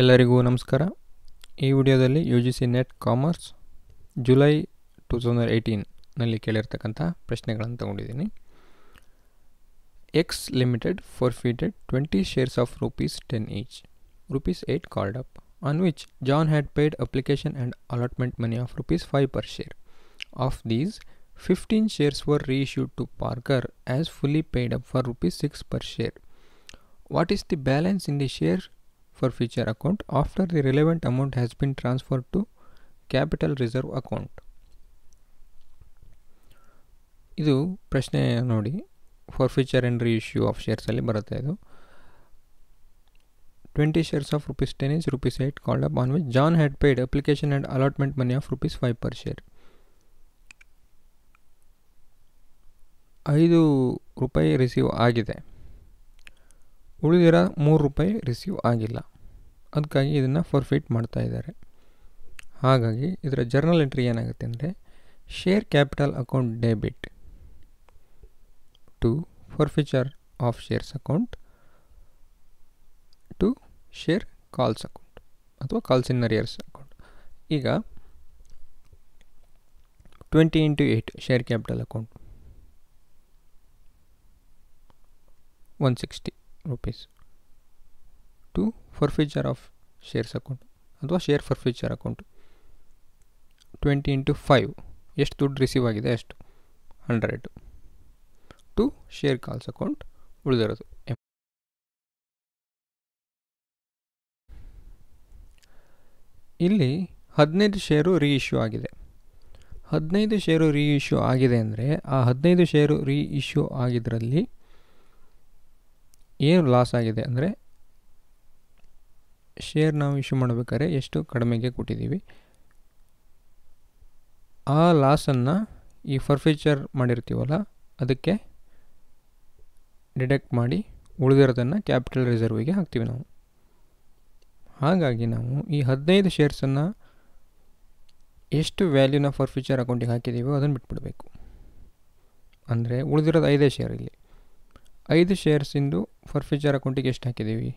ಎಲ್ಲರಿಗೂ ನಮಸ್ಕಾರ. ಈ ವಿಡಿಯೋದಲ್ಲಿ UGC ನೆಟ್ ಕಾಮರ್ಸ್ ಜುಲೈ 2018 ಕೇಳಿರ್ತಕ್ಕಂಥ ಪ್ರಶ್ನೆಗಳನ್ನು ತಗೊಂಡಿದ್ದೀನಿ. X Limited forfeited 20 shares of ₹10 each, ₹8 called up, on which John had paid application and allotment money of ₹5 per share. Of these, 15 shares were reissued to Parker as fully paid up for ₹6 per share. What is the balance in the share forfeiture account after the relevant amount has been transferred to capital reserve account? ಇದು ಪ್ರಶ್ನೆ ನೋಡಿ, ಫಾರ್ಫಿಚರ್ and reissue of ಶೇರ್ಸಲ್ಲಿ ಬರುತ್ತೆ. ಇದು 20 shares of ₹10 is ₹8 called up, on which John had paid application and allotment money of ₹5 per share. ₹5 receive ಆಗಿದೆ, ಉಳಿದಿರೋ ₹3 receive ಆಗಿಲ್ಲ. ಅದಕ್ಕಾಗಿ ಇದನ್ನು ಫಾರ್ಫಿಟ್ ಮಾಡ್ತಾ ಇದ್ದಾರೆ. ಹಾಗಾಗಿ ಇದರ ಜರ್ನಲ್ ಎಂಟ್ರಿ ಏನಾಗುತ್ತೆ ಅಂದರೆ, share capital account debit to forfeiture of shares account to share calls account ಅಥವಾ ಕಾಲ್ಸ್ ಇನ್ ಅರಿಯರ್ಸ್ ಅಕೌಂಟ್. ಈಗ 20 × 8 share capital account ₹160 to forfeiture of shares account ಅಥವಾ ಶೇರ್ ಫಾರ್ಫಿಚರ್ ಅಕೌಂಟ್ 20 × 5 ಎಷ್ಟು ದುಡ್ಡು ರಿಸೀವ್ ಆಗಿದೆ ಅಷ್ಟು 100 to share calls account ಉಳಿದಿರೋದು. ಇಲ್ಲಿ 15 share reissue ಆಗಿದೆ. 15 ಶೇರು ರೀಇಶ್ಯೂ ಆಗಿದೆ ಅಂದರೆ ಆ 15 ಶೇರು ರೀಇಶ್ಯೂ ಆಗಿದ್ರಲ್ಲಿ ಏನು ಲಾಸ್ ಆಗಿದೆ ಅಂದರೆ, ಶೇರ್ ನಾವು ಇಶ್ಯೂ ಮಾಡಬೇಕಾದ್ರೆ ಎಷ್ಟು ಕಡಿಮೆಗೆ ಕೊಟ್ಟಿದ್ದೀವಿ, ಆ ಲಾಸನ್ನು ಈ ಫಾರ್ಫಿಚರ್ ಮಾಡಿರ್ತೀವಲ್ಲ ಅದಕ್ಕೆ ಡಿಡಕ್ಟ್ ಮಾಡಿ ಉಳಿದಿರೋದನ್ನು ಕ್ಯಾಪಿಟಲ್ ರಿಸರ್ವಿಗೆ ಹಾಕ್ತೀವಿ ನಾವು. ಹಾಗಾಗಿ ನಾವು ಈ 15 ಶೇರ್ಸನ್ನು ಎಷ್ಟು ವ್ಯಾಲ್ಯೂನ ಫಾರ್ಫಿಚರ್ ಅಕೌಂಟಿಗೆ ಹಾಕಿದ್ದೀವೋ ಅದನ್ನು ಬಿಟ್ಬಿಡಬೇಕು. ಅಂದರೆ ಉಳಿದಿರೋದು 5 ಶೇರ್. ಇಲ್ಲಿ 5 ಶೇರ್ಸಿಂದು ಫಾರ್ಫಿಚರ್ ಅಕೌಂಟಿಗೆ ಎಷ್ಟು ಹಾಕಿದ್ದೀವಿ,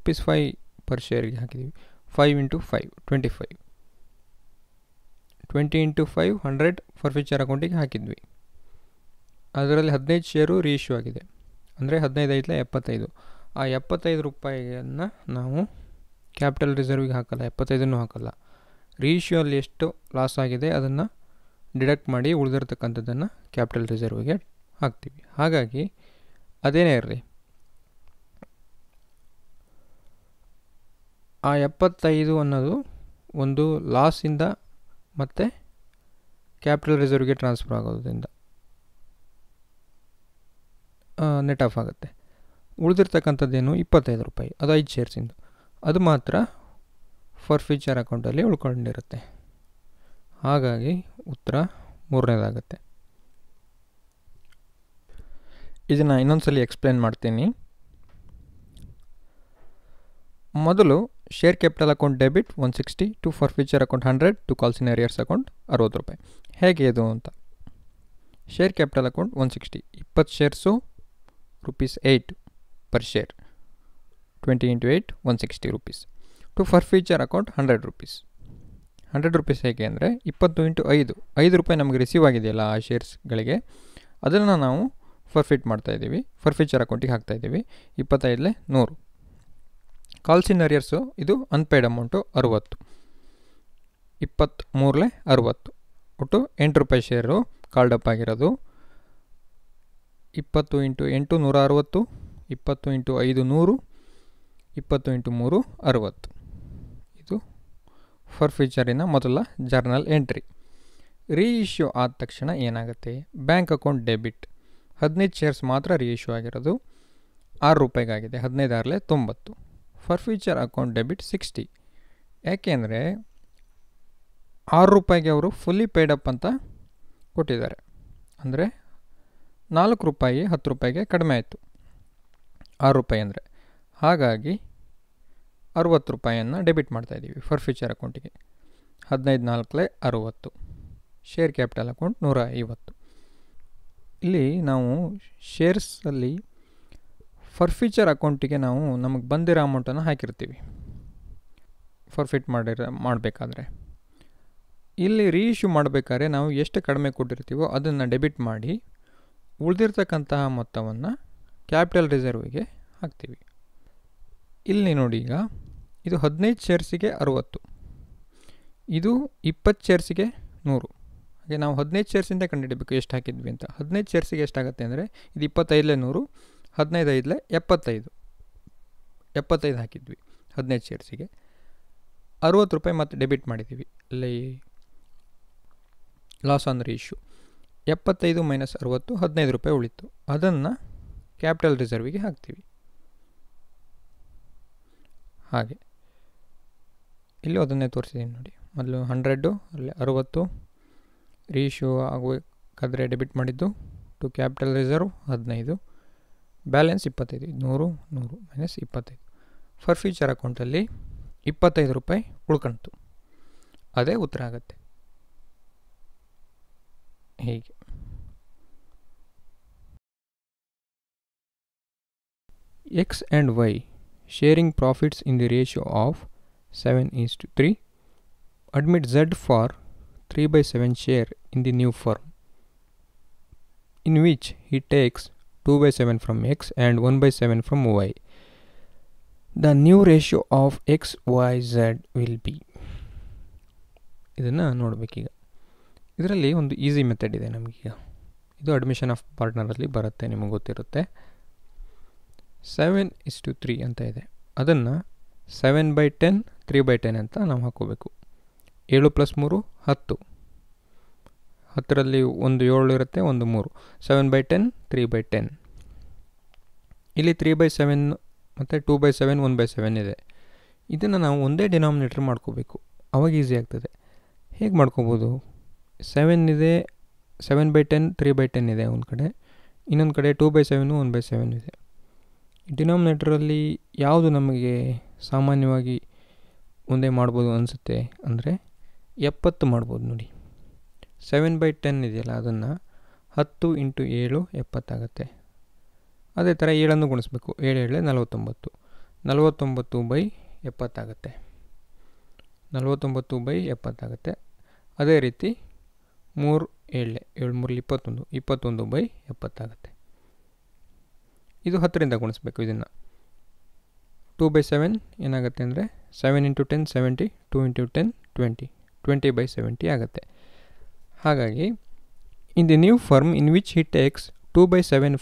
₹5 ಪರ್ ಶೇರ್ಗೆ ಹಾಕಿದ್ದೀವಿ. 5 × 5 25, 20 × 5 100 ಫಾರ್ಫಿಚರ್ ಅಕೌಂಟಿಗೆ ಹಾಕಿದ್ವಿ. ಅದರಲ್ಲಿ 15 ಶೇರು ರೀಇಶ್ಯೂ ಆಗಿದೆ, ಅಂದರೆ 15 ಐತ್ಲೆ 75. ಆ ₹75 ನಾವು ಕ್ಯಾಪಿಟಲ್ ರಿಸರ್ವಿಗೆ ಹಾಕಲ್ಲ, 75 ಹಾಕಲ್ಲ. ರೀಇಶ್ಯೂ ಅಲ್ಲಿ ಎಷ್ಟು ಲಾಸ್ ಆಗಿದೆ ಅದನ್ನು ಡಿಡಕ್ಟ್ ಮಾಡಿ ಉಳಿದಿರ್ತಕ್ಕಂಥದ್ದನ್ನು ಕ್ಯಾಪಿಟಲ್ ರಿಸರ್ವಿಗೆ ಹಾಕ್ತೀವಿ. ಹಾಗಾಗಿ ಅದೇನೇ ಇರಲಿ, ಆ 75 ಅನ್ನೋದು ಒಂದು ಲಾಸಿಂದ ಮತ್ತು ಕ್ಯಾಪಿಟಲ್ ರಿಸರ್ವ್ಗೆ ಟ್ರಾನ್ಸ್ಫರ್ ಆಗೋದ್ರಿಂದ ನೆಟ್ ಆಫ್ ಆಗುತ್ತೆ. ಉಳಿದಿರ್ತಕ್ಕಂಥದ್ದೇನು ₹25, ಅದು 5 ಶೇರ್ಸಿಂದು, ಅದು ಮಾತ್ರ ಫಾರ್ಫಿಚರ್ ಅಕೌಂಟಲ್ಲಿ ಉಳ್ಕೊಂಡಿರುತ್ತೆ. ಹಾಗಾಗಿ ಉತ್ತರ 3ನೇದಾಗುತ್ತೆ. ಇದನ್ನು ಇನ್ನೊಂದ್ಸಲಿ ಎಕ್ಸ್ಪ್ಲೇನ್ ಮಾಡ್ತೀನಿ. ಮೊದಲು share capital account debit $160 to forfeiture account 100 to calls in arrears account ₹60. ಹೇಗೆ ಇದು ಅಂತ, share capital account 160, 20 shares ₹8 per share, 20 × 8 ₹160 to forfeiture account ₹100. ₹100 ಹೇಗೆ ಅಂದರೆ 20 × 5 ₹5 ನಮಗೆ ರಿಸೀವ್ ಆಗಿದೆಯಲ್ಲ ಆ ಶೇರ್ಸ್ಗಳಿಗೆ, ಅದನ್ನು ನಾವು ಫಾರ್ಫಿಟ್ ಮಾಡ್ತಾಯಿದ್ದೀವಿ, ಫಾರ್ಫಿಚರ್ ಅಕೌಂಟಿಗೆ ಹಾಕ್ತಾಯಿದ್ದೀವಿ. 25 100. ಕಾಲ್ಸ್ ಇನ್ ಅರಿಯರ್ಸು ಇದು ಅನ್ಪೇಯ್ಡ್ ಅಮೌಂಟು ₹60, 23 60, ಒಟ್ಟು ₹8 ಶೇರು ಕಾಲ್ಡ್ ಅಪ್ ಆಗಿರೋದು. 20 × 8 160, 20 × 5 100, 20 × 3 60. ಇದು ಫಾರ್ಫಿಚರಿನ ಮೊದಲ ಜರ್ನಲ್ ಎಂಟ್ರಿ. ರೀಇಶ್ಯೂ ಆದ ತಕ್ಷಣ ಏನಾಗುತ್ತೆ, ಬ್ಯಾಂಕ್ ಅಕೌಂಟ್ ಡೆಬಿಟ್ 15 ಶೇರ್ಸ್ ಮಾತ್ರ ರೀಇಶ್ಯೂ ಆಗಿರೋದು, ₹6 ಆಗಿದೆ, 15 6 90. ಫಾರ್ಫಿಚರ್ ಅಕೌಂಟ್ ಡೆಬಿಟ್ 60. ಯಾಕೆಂದರೆ ₹6 ಅವರು ಫುಲ್ಲಿ ಪೇಡ್ ಅಪ್ ಅಂತ ಕೊಟ್ಟಿದ್ದಾರೆ, ಅಂದರೆ ₹4 10 ಕಡಿಮೆ ಆಯಿತು ₹6 ಅಂದರೆ. ಹಾಗಾಗಿ ₹60 ಡೆಬಿಟ್ ಮಾಡ್ತಾಯಿದ್ದೀವಿ ಫಾರ್ಫಿಚರ್ ಅಕೌಂಟಿಗೆ. 15 4 60, ಶೇರ್ ಕ್ಯಾಪಿಟಲ್ ಅಕೌಂಟ್ 150. ಇಲ್ಲಿ ನಾವು ಶೇರ್ಸಲ್ಲಿ ಫಾರ್ಫಿಚರ್ ಅಕೌಂಟಿಗೆ ನಾವು ನಮಗೆ ಬಂದಿರೋ ಅಮೌಂಟನ್ನು ಹಾಕಿರ್ತೀವಿ. ಫಾರ್ಫಿಟ್ ಮಾಡಬೇಕಾದ್ರೆ ಇಲ್ಲಿ ರೀಇಶ್ಯೂ ಮಾಡಬೇಕಾದ್ರೆ ನಾವು ಎಷ್ಟು ಕಡಿಮೆ ಕೊಟ್ಟಿರ್ತೀವೋ ಅದನ್ನು ಡೆಬಿಟ್ ಮಾಡಿ ಉಳಿದಿರ್ತಕ್ಕಂತಹ ಮೊತ್ತವನ್ನು ಕ್ಯಾಪಿಟಲ್ ರಿಸರ್ವಿಗೆ ಹಾಕ್ತೀವಿ. ಇಲ್ಲಿ ನೋಡಿ, ಈಗ ಇದು 15 ಶೇರ್ಸಿಗೆ 60, ಇದು 20 ಶೇರ್ಸಿಗೆ 100. ಹಾಗೆ ನಾವು 15 ಶೇರ್ಸಿಂದ ಕಂಡುಹಿಡಬೇಕು ಎಷ್ಟು ಹಾಕಿದ್ವಿ ಅಂತ. 15 ಶೇರ್ಸಿಗೆ ಎಷ್ಟಾಗುತ್ತೆ ಅಂದರೆ ಇದು 25 100, 15 5 75 ಹಾಕಿದ್ವಿ 15 ಶೇರ್ಸಿಗೆ. 60 ರೂಪಾಯಿ ಮತ್ತೆ ಡೆಬಿಟ್ ಮಾಡಿದ್ದೀವಿ ಅಲ್ಲಿ ಲಾಸ್ ಆನ್ ರೀಇಶ್ಯೂ. 75 ಮೈನಸ್ 60 15 ರೂಪಾಯಿ ಉಳಿತು. ಅದನ್ನು ಕ್ಯಾಪಿಟಲ್ ರಿಸರ್ವಿಗೆ ಹಾಕ್ತೀವಿ. ಹಾಗೆ ಇಲ್ಲಿ ಅದನ್ನೇ ತೋರಿಸಿದ್ದೀನಿ ನೋಡಿ. ಮೊದಲು 100, ಅಲ್ಲಿ 60 ರೀಇಶ್ಯೂ ಆಗಬೇಕಾದ್ರೆ ಡೆಬಿಟ್ ಮಾಡಿದ್ದು to capital reserve 15, balance 25, 100 minus 25. For future ಅಕೌಂಟಲ್ಲಿ 25 ರೂಪಾಯಿ ಉಳ್ಕೊಂತು. ಅದೇ ಉತ್ತರ ಆಗುತ್ತೆ. ಹೀಗೆ X and Y sharing profits in the ratio of 7:3. Admit Z for 3/7 share in the new firm, in which he takes 2/7 from X and 1/7 from Y. The new ratio of X, Y, Z will be. ಇದನ್ನು ನೋಡಬೇಕೀಗ. ಇದರಲ್ಲಿ ಒಂದು easy method ಇದೆ ನಮಗೀಗ. ಇದು admission of ಪಾರ್ಟ್ನರಲ್ಲಿ ಬರುತ್ತೆ, ನಿಮಗೆ ಗೊತ್ತಿರುತ್ತೆ. 7:3 ಅಂತ ಇದೆ. ಅದನ್ನು 7/10 3/10 ಅಂತ ನಾವು ಹಾಕೋಬೇಕು. 7 + 3 10. 10ರಲ್ಲಿ ಒಂದು 7 ಇರುತ್ತೆ, ಒಂದು 3. 7/10 3/10. ಇಲ್ಲಿ 3/7 ಮತ್ತು 2/7 1/7 ಇದೆ. ಇದನ್ನು ನಾವು ಒಂದೇ ಡಿನಾಮಿನೇಟರ್ ಮಾಡ್ಕೋಬೇಕು, ಅವಾಗ ಈಸಿ ಆಗ್ತದೆ. ಹೇಗೆ ಮಾಡ್ಕೋಬೋದು? 7 ಇದೆ, 7/10 3/10 ಇದೆ ಒಂದು ಕಡೆ, ಇನ್ನೊಂದು ಕಡೆ 2/7 1/7 ಇದೆ. ಡಿನಾಮಿನೇಟರಲ್ಲಿ ಯಾವುದು ನಮಗೆ ಸಾಮಾನ್ಯವಾಗಿ ಒಂದೇ ಮಾಡ್ಬೋದು ಅನಿಸುತ್ತೆ ಅಂದರೆ 70 ಮಾಡ್ಬೋದು ನೋಡಿ. 7/10 ಇದೆಯಲ್ಲ, ಅದನ್ನು 10 × 7 70 ಆಗುತ್ತೆ. ಅದೇ ಥರ 7 ಗುಣಿಸ್ಬೇಕು. 7 7 49, 49/70 ಆಗುತ್ತೆ. 49/70 ಆಗುತ್ತೆ. ಅದೇ ರೀತಿ 3 7 7 3 21, 21/70 ಆಗುತ್ತೆ. ಇದು 10ರಿಂದ ಗುಣಿಸ್ಬೇಕು. ಇದನ್ನು 2/7 ಏನಾಗುತ್ತೆ ಅಂದರೆ 7 × 10 70, 2 × 10 20, 20/70 ಆಗುತ್ತೆ. ಹಾಗಾಗಿ in the new firm in which he takes 2/7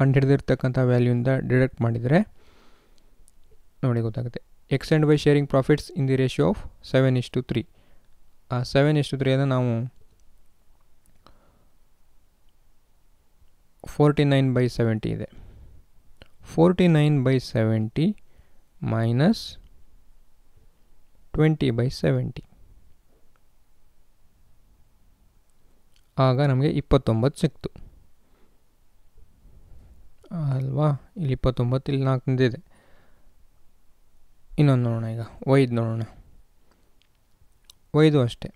ಕಂಡಿಡ್ದಿರ್ತಕ್ಕಂಥ ವ್ಯಾಲ್ಯೂಯಿಂದ ಡಿಡಕ್ಟ್ ಮಾಡಿದರೆ ನೋಡಿ ಗೊತ್ತಾಗುತ್ತೆ. X and Y sharing profits in the ratio of 7:3. ಆ 7:3 ಅನ್ನು ನಾವು 49/70 ಇದೆ. 49/70 ಮೈನಸ್ 20/70 ಆಗ ನಮಗೆ 29 ಸಿಕ್ತು ಅಲ್ವಾ. ಇಲ್ಲಿ 29, ಇಲ್ಲಿ 4 ಇದೆ. ಇನ್ನೊಂದು ನೋಡೋಣ, ಈಗ ವೈದು ನೋಡೋಣ. ವೈದು ಅಷ್ಟೇ,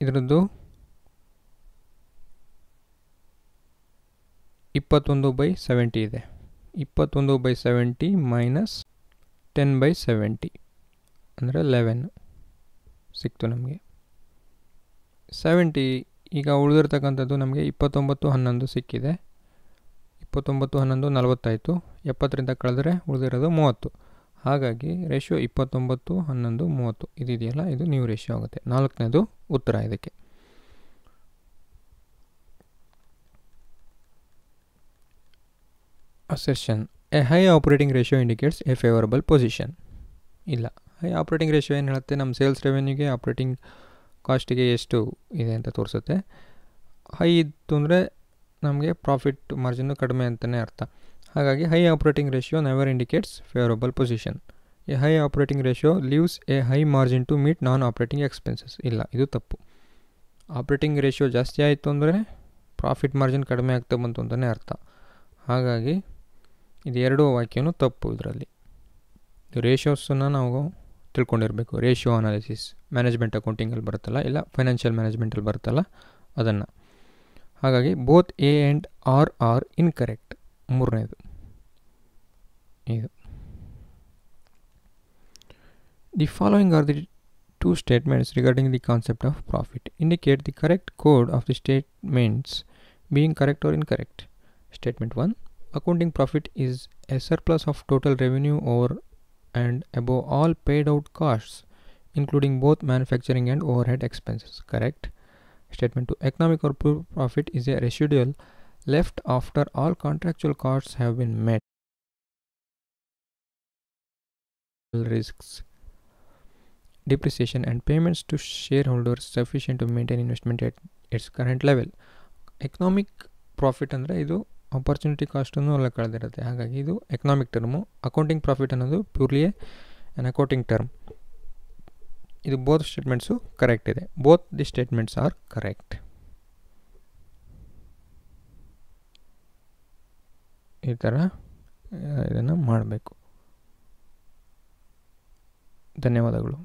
ಇದರದ್ದು 21/70 ಇದೆ. 21/70 ಮೈನಸ್ 10/70 ಅಂದರೆ 11 ಸಿಕ್ತು ನಮಗೆ. 70 ಈಗ ಉಳಿದಿರ್ತಕ್ಕಂಥದ್ದು ನಮಗೆ 29 11 ಸಿಕ್ಕಿದೆ. 29 11 40 ಆಯಿತು. 70ರಿಂದ ಕಳೆದ್ರೆ ಉಳಿದಿರೋದು 30. ಹಾಗಾಗಿ ರೇಷಿಯೋ 29 11 30 ಇದೆಯಲ್ಲ, ಇದು ನ್ಯೂ ರೇಷಿಯೋ ಆಗುತ್ತೆ. 4ನೇದು ಉತ್ತರ ಇದಕ್ಕೆ. ಅಸೆಷನ್: A high operating ratio indicates A favourable position. ಇಲ್ಲ, ಹೈ ಆಪರೇಟಿಂಗ್ ರೇಷಿಯೋ ಏನು ಹೇಳುತ್ತೆ? ನಮ್ಮ ಸೇಲ್ಸ್ ರೆವೆನ್ಯೂಗೆ ಆಪ್ರೇಟಿಂಗ್ ಕಾಸ್ಟಿಗೆ ಎಷ್ಟು ಇದೆ ಅಂತ ತೋರಿಸುತ್ತೆ. ಹೈ ಇತ್ತು ಅಂದರೆ ನಮಗೆ ಪ್ರಾಫಿಟ್ ಮಾರ್ಜಿನ್ನು ಕಡಿಮೆ ಅಂತಲೇ ಅರ್ಥ. ಹಾಗಾಗಿ high operating ratio never indicates favourable position. A high operating ratio leaves a high margin to meet non operating expenses. ಇಲ್ಲ, ಇದು ತಪ್ಪು. ಆಪರೇಟಿಂಗ್ ರೇಷಿಯೋ ಜಾಸ್ತಿ ಆಯಿತು ಅಂದರೆ ಪ್ರಾಫಿಟ್ ಮಾರ್ಜಿನ್ ಕಡಿಮೆ ಆಗ್ತಾ ಬಂತು ಅಂತಲೇ ಅರ್ಥ. ಹಾಗಾಗಿ ಇದು ಎರಡೂ ವಾಕ್ಯನೂ ತಪ್ಪು. ಇದರಲ್ಲಿ ರೇಷಿಯೋಸನ್ನು ನಾವು ತಿಳ್ಕೊಂಡಿರಬೇಕು. ರೇಷಿಯೋ ಅನಾಲಿಸಿಸ್ ಮ್ಯಾನೇಜ್ಮೆಂಟ್ ಅಕೌಂಟಿಂಗಲ್ಲಿ ಬರುತ್ತಲ್ಲ, ಇಲ್ಲ ಫೈನಾನ್ಷಿಯಲ್ ಮ್ಯಾನೇಜ್ಮೆಂಟಲ್ಲಿ ಬರುತ್ತಲ್ಲ ಅದನ್ನು. ಹಾಗಾಗಿ both A and R incorrect. ಮೂರನೇದು ಇದು. The following are the two statements regarding the concept of profit. Indicate the correct code of the statements being correct or incorrect. Statement 1. Accounting profit is a surplus of total revenue over and above all paid out costs, including both manufacturing and overhead expenses. Correct. Statement 2. Economic or pure profit is a residual left after all contractual costs have been met. Risks, depreciation and payments to shareholders sufficient to maintain investment at its current level. Economic profit ಅಂದರೆ ಇದು opportunity ಕಾಸ್ಟನ್ನು ಎಲ್ಲ ಕಳೆದಿರುತ್ತೆ, ಹಾಗಾಗಿ ಇದು economic term. Accounting profit ಅನ್ನೋದು purely on accounting term. ಇದು both statements correct ಇದೆ. Both the statements are correct. ಈ ಥರ ಇದನ್ನು ಮಾಡಬೇಕು. ಧನ್ಯವಾದಗಳು.